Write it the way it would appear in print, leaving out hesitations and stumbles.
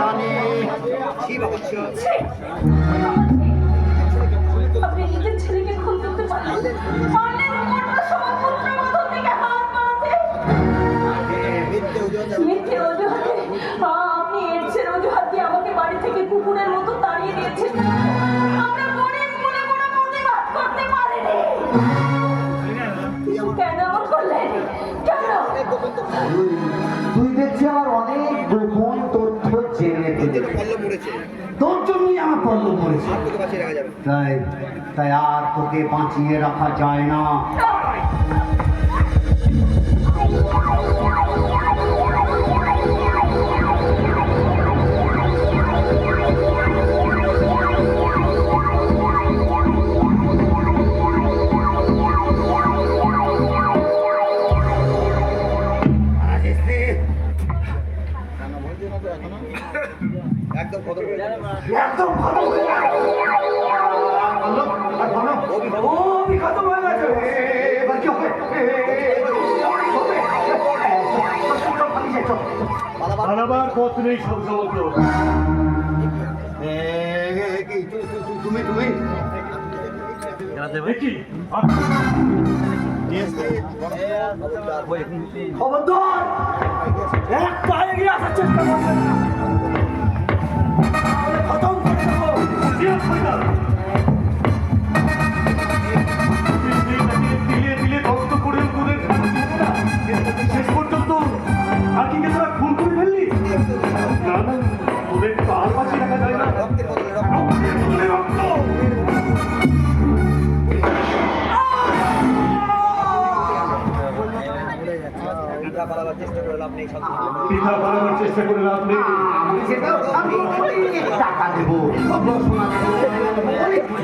জানে। আপনি নিজের ছেলেকে খুন করতে পারলেন, পারলেন অন্য সবার পুত্রের মতো থেকে হাত মারতে। মিথ্যে অজুহাতে আপনি এর ছেড়ে অজুহাত দিয়ে আমাকে বাড়ি থেকে কুকুরের মতো তাড়িয়ে দিয়েছেন। আমরা গরিব বলে কোনো প্রতিবাদ করতে পারিনি। কেন এমন করলেন? কেন? তুই দেখছি আমার অনেক গোপন তথ্য জেনে তোর জন্যই আমার পল্ল পড়েছে। তাই তাই আর তোকে বাঁচিয়ে রাখা যায় না। একদম কথা বলে আনাবার পথ নেই সব সমস্ত। তুমি তুমি দেখি খবরদার এক পা এগিয়ে আসার চেষ্টা করবে না। খতম করে দেবো। দিলে দিলে ধ্বংস করে ওদের শেষ পর্যন্ত আর কি তোরা খুন করে ফেললি? না না, ওদের তো আর বাঁচি রাখা যায় না। রক্ত পিঠা পালাবার চেষ্টা করে লাভ নেই। পিঠা বানাবার চেষ্টা করে লাভ নেই। টাকা দেবো, সোনা দেবো।